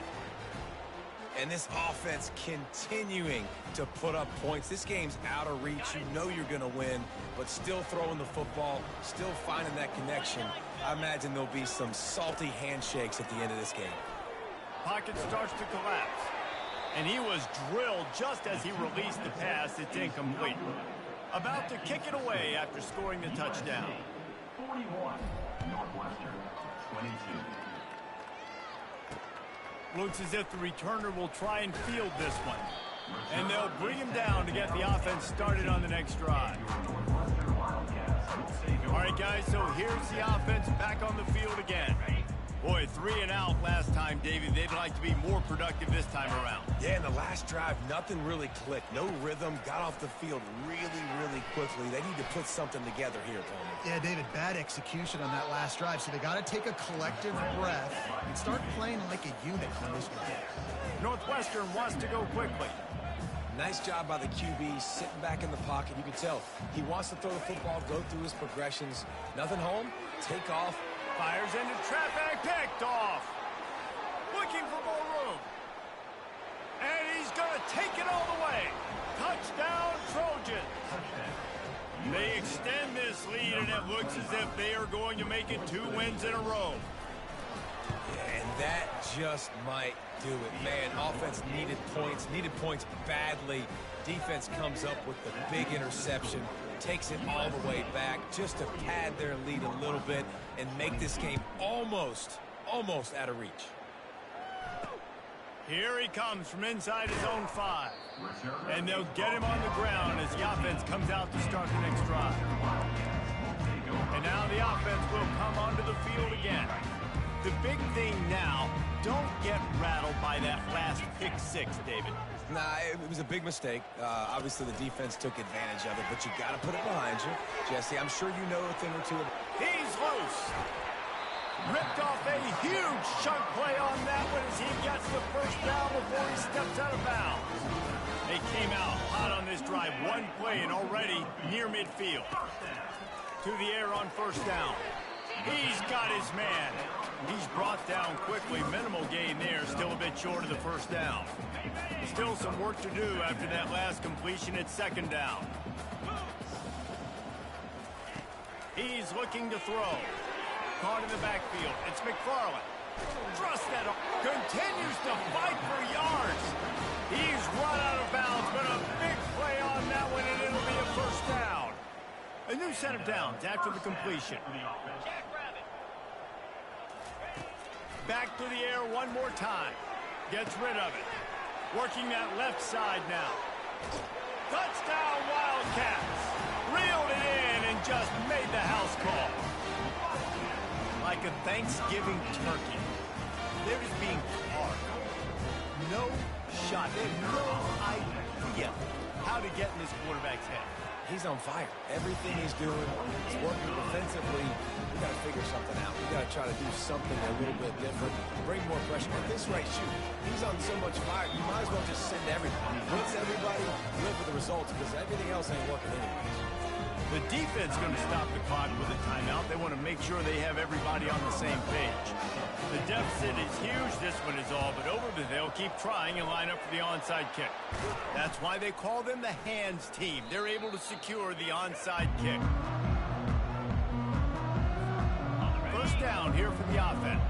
And this offense continuing to put up points. This game's out of reach. You know you're going to win, but still throwing the football, still finding that connection. I imagine there'll be some salty handshakes at the end of this game. Pocket starts to collapse. And he was drilled just as he released the pass. It's incomplete. About to kick it away after scoring the touchdown. 41, Northwestern, 22. Looks as if the returner will try and field this one. And they'll bring him down to get the offense started on the next drive. All right, guys, so here's the offense back on the field again. Boy, 3 and out last time, Davey. They'd like to be more productive this time around. Yeah, in the last drive, nothing really clicked. No rhythm, got off the field really quickly. They need to put something together here, Tony. Yeah, David, bad execution on that last drive, so they got to take a collective breath and start playing like a unit on this one. Northwestern wants to go quickly. Nice job by the QB, sitting back in the pocket. You can tell he wants to throw the football, go through his progressions. Nothing home, take off. Fires into traffic, picked off. Looking for more room. And he's going to take it all the way. Touchdown, Trojans. They extend this lead, and it looks as if they are going to make it 2 wins in a row. Yeah, and that just might do it. Man, offense needed points badly. Defense comes up with the big interception, takes it all the way back just to pad their lead a little bit and make this game almost out of reach. Here he comes from inside his own 5. And they'll get him on the ground as the offense comes out to start the next drive. And now the offense will come onto the field again. The big thing now, don't get rattled by that last pick-6, David. Nah, it was a big mistake. Obviously, the defense took advantage of it, but you got to put it behind you. Jesse, I'm sure you know a thing or two. He's loose. Ripped off a huge chunk play on that one as he gets the 1st down before he steps out of bounds. They came out hot on this drive. 1 play and already near midfield. To the air on 1st down. He's got his man. He's brought down quickly. Minimal gain there. Still a bit short of the 1st down. Still some work to do after that last completion at 2nd down. He's looking to throw. Caught in the backfield. It's McFarland. Thrust that up. Continues to fight for yards. He's run out of bounds, but a big play on that one, and it'll be a 1st down. A new set of downs after the completion. Back to the air one more time. Gets rid of it. Working that left side now. Touchdown, Wildcats. Reeled it in and just made the house call. Like a Thanksgiving turkey. They're just being carved. No shot. They have no idea how to get in this quarterback's head. he's on fire. Everything he's doing is working defensively. We got to figure something out. We got to try to do something a little bit different, bring more pressure. At this rate, shoot, he's on so much fire, you might as well just send everything. Blitz everybody, live with the results, because everything else ain't working anyways. The defense is going to stop the clock with a timeout. They want to make sure they have everybody on the same page. The deficit is huge. This one is all but over, but they'll keep trying and line up for the onside kick. That's why they call them the hands team. They're able to secure the onside kick. First down here for the offense.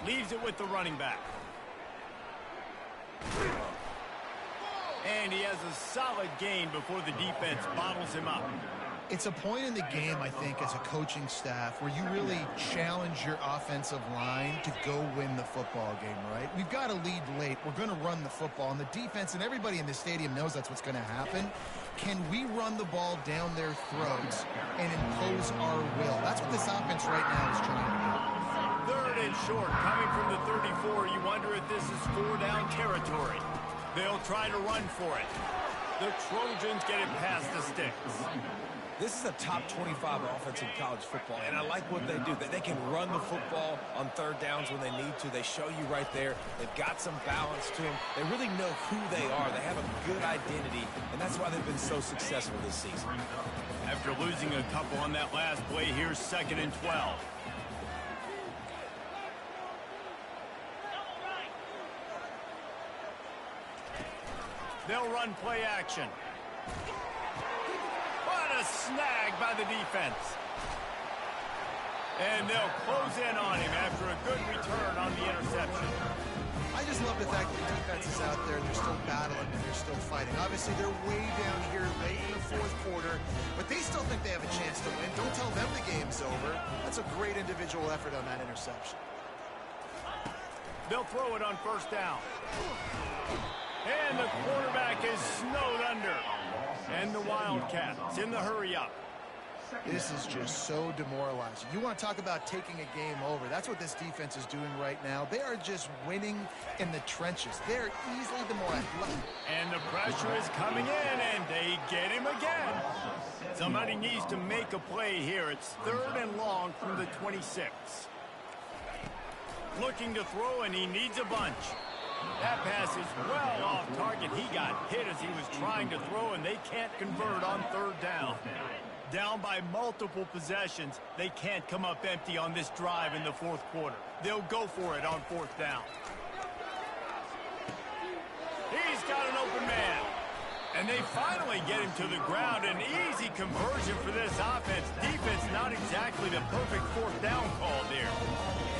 Leaves it with the running back. And he has a solid gain before the defense bottles him up. It's a point in the game, I think, as a coaching staff where you really challenge your offensive line to go win the football game, right? We've got to lead late. We're going to run the football. And the defense and everybody in the stadium knows that's what's going to happen. Can we run the ball down their throats and impose our will? That's what this offense right now is trying to do. Third and short, coming from the 34. You wonder if this is 4-down territory. They'll try to run for it. The Trojans get it past the sticks. This is a top 25 offense in college football, and I like what they do. They can run the football on third downs when they need to. They show you right there. They've got some balance to them. They really know who they are. They have a good identity, and that's why they've been so successful this season. After losing a couple on that last play, here's 2nd and 12. They'll run play action. What a snag by the defense. And they'll close in on him after a good return on the interception. I just love the fact that the defense is out there. They're still battling and they're still fighting. Obviously, they're way down here late in the fourth quarter, but they still think they have a chance to win. Don't tell them the game's over. That's a great individual effort on that interception. They'll throw it on first down. And the quarterback is snowed under. And the Wildcats in the hurry-up. This is just so demoralizing. You want to talk about taking a game over. That's what this defense is doing right now. They are just winning in the trenches. They're easily the more athletic. And the pressure is coming in, and they get him again. Somebody needs to make a play here. It's 3rd and long from the 26. Looking to throw, and he needs a bunch. That pass is well off target. He got hit as he was trying to throw, and they can't convert on 3rd down. Down by multiple possessions, they can't come up empty on this drive in the 4th quarter. They'll go for it on 4th down. He's got an open man. And they finally get him to the ground. An easy conversion for this offense. Defense not exactly the perfect 4th down call there.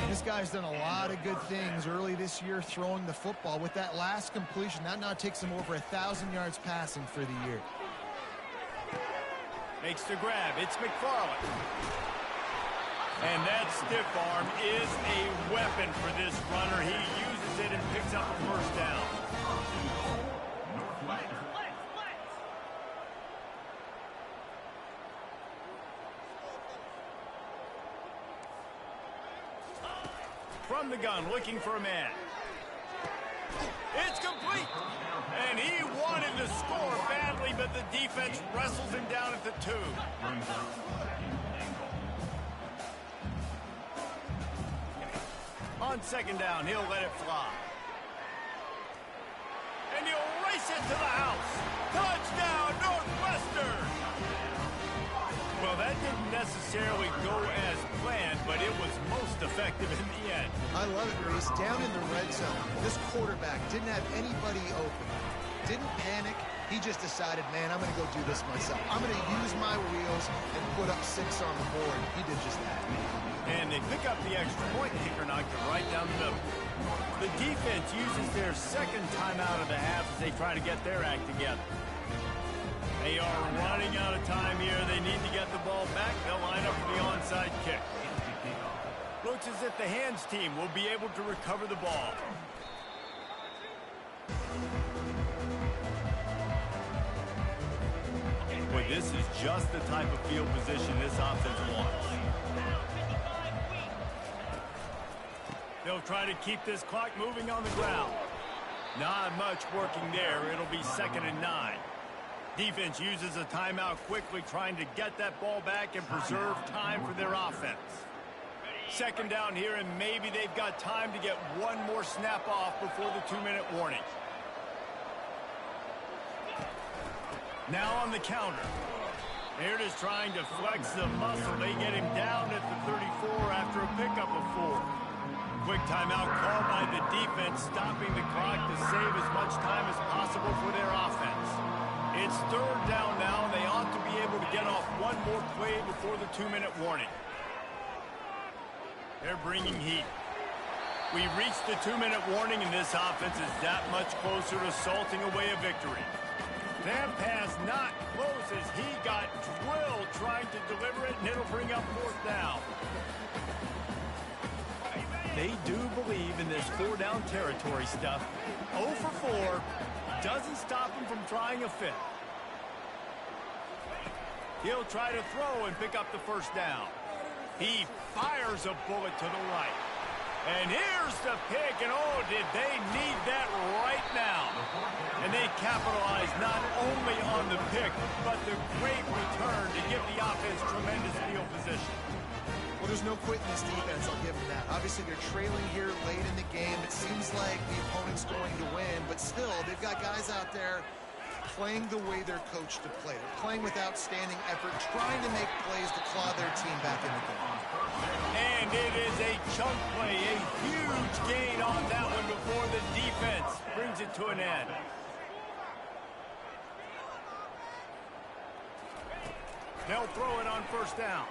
This guy's done a lot of good things early this year throwing the football. With that last completion, that now takes him over 1,000 yards passing for the year. Makes the grab. It's McFarland. And that stiff arm is a weapon for this runner. He uses it and picks up a first down. From the gun, looking for a man. It's complete. And he wanted to score badly, but the defense wrestles him down at the 2. On 2nd down, he'll let it fly. And he'll race it to the house. Touchdown, Northwestern! Well, that didn't necessarily go as planned, but it was most effective in the end. I love it, Reese. Down in the red zone, this quarterback didn't have anybody open. Didn't panic. He just decided, man, I'm going to go do this myself. I'm going to use my wheels and put up 6 on the board. He did just that. And they pick up the extra point. Kicker knocked it right down the middle. The defense uses their 2nd timeout of the half as they try to get their act together. They are running out of time here. They need to get the ball back. They'll line up for the onside kick. Looks as if the hands team will be able to recover the ball. Boy, this is just the type of field position this offense wants. They'll try to keep this clock moving on the ground. Not much working there. It'll be 2nd and 9. Defense uses a timeout quickly, trying to get that ball back and preserve time for their offense. 2nd down here, and maybe they've got time to get one more snap off before the 2-minute warning. Now on the counter. They're just trying to flex the muscle. They get him down at the 34 after a pickup of 4. Quick timeout called by the defense, stopping the clock to save as much time as possible for their offense. It's 3rd down now, and they ought to be able to get off one more play before the 2-minute warning. They're bringing heat. We reached the 2-minute warning, and this offense is that much closer to salting away a victory. That pass not close as he got drilled trying to deliver it, and it'll bring up 4th down. They do believe in this 4-down territory stuff. 0 for 4 doesn't stop him from trying a 5th. He'll try to throw and pick up the 1st down. He fires a bullet to the right. And here's the pick, and oh, did they need that right now. And they capitalize not only on the pick, but the great return to give the offense tremendous field position. Well, there's no quit in this defense, I'll give them that. Obviously, they're trailing here late in the game. It seems like the opponent's going to win, but still, they've got guys out there playing the way they're coached to play. They're playing with outstanding effort, trying to make plays to claw their team back in the game. And it is a chunk play, a huge gain on that one before the defense brings it to an end. They'll throw it on 1st down.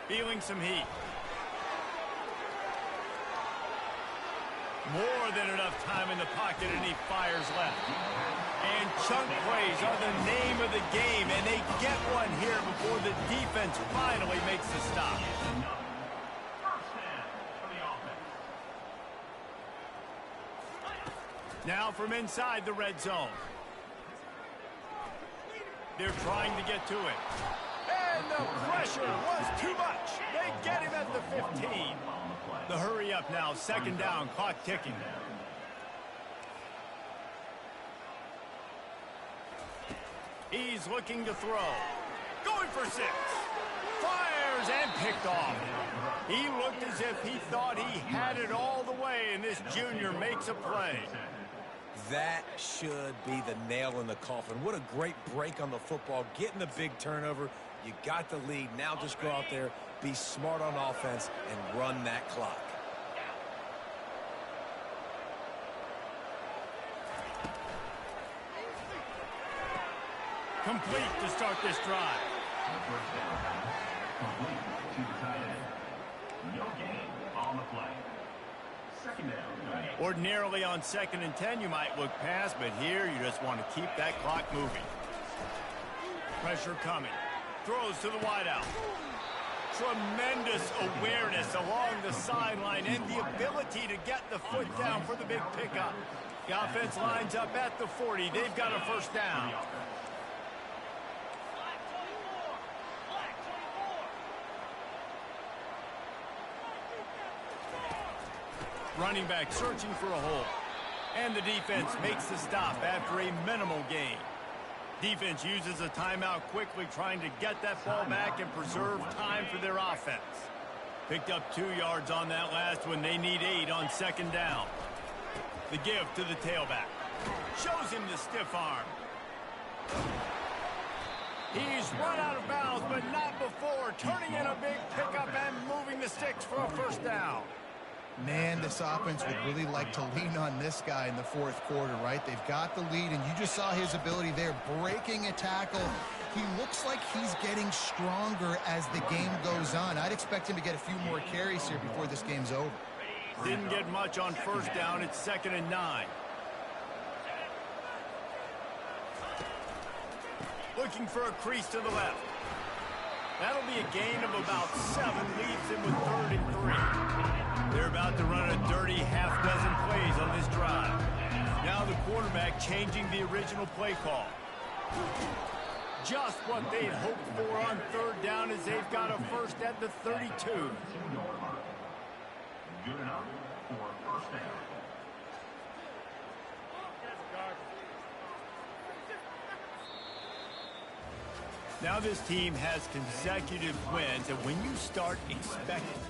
Feeling some heat. More than enough time in the pocket, and he fires left. And chunk plays are the name of the game, and they get one here before the defense finally makes the stop. Now from inside the red zone. They're trying to get to it. And the pressure was too much. They get him at the 15. The hurry up now, 2nd down, clock ticking. He's looking to throw. Going for 6. Fires and picked off. He looked as if he thought he had it all the way, and this junior makes a play. That should be the nail in the coffin. What a great break on the football, getting the big turnover. You got the lead. Now just go out there, be smart on offense, and run that clock. Complete to start this drive. Complete to the tight end. No gain on the play. 2nd down. Ordinarily on 2nd and 10, you might look past, but here you just want to keep that clock moving. Pressure coming. Throws to the wideout. Tremendous awareness along the sideline and the ability to get the foot down for the big pickup. The offense lines up at the 40. They've got a 1st down. Running back searching for a hole. And the defense makes the stop after a minimal gain. Defense uses a timeout quickly, trying to get that ball back and preserve time for their offense. Picked up 2 yards on that last one. They need 8 on 2nd down. The give to the tailback. Shows him the stiff arm. He's run out of bounds, but not before. Turning in a big pickup and moving the sticks for a 1st down. Man, this offense would really like to lean on this guy in the 4th quarter, right? They've got the lead, and you just saw his ability there, breaking a tackle. He looks like he's getting stronger as the game goes on. I'd expect him to get a few more carries here before this game's over. Didn't get much on 1st down. It's 2nd and 9. Looking for a crease to the left. That'll be a gain of about 7, leaves him with 3rd and 3. They're about to run a dirty half-dozen plays on this drive. Now the quarterback changing the original play call. Just what they'd hoped for on 3rd down as they've got a 1st at the 32. Good enough for first down. Now this team has consecutive wins, and when you start expecting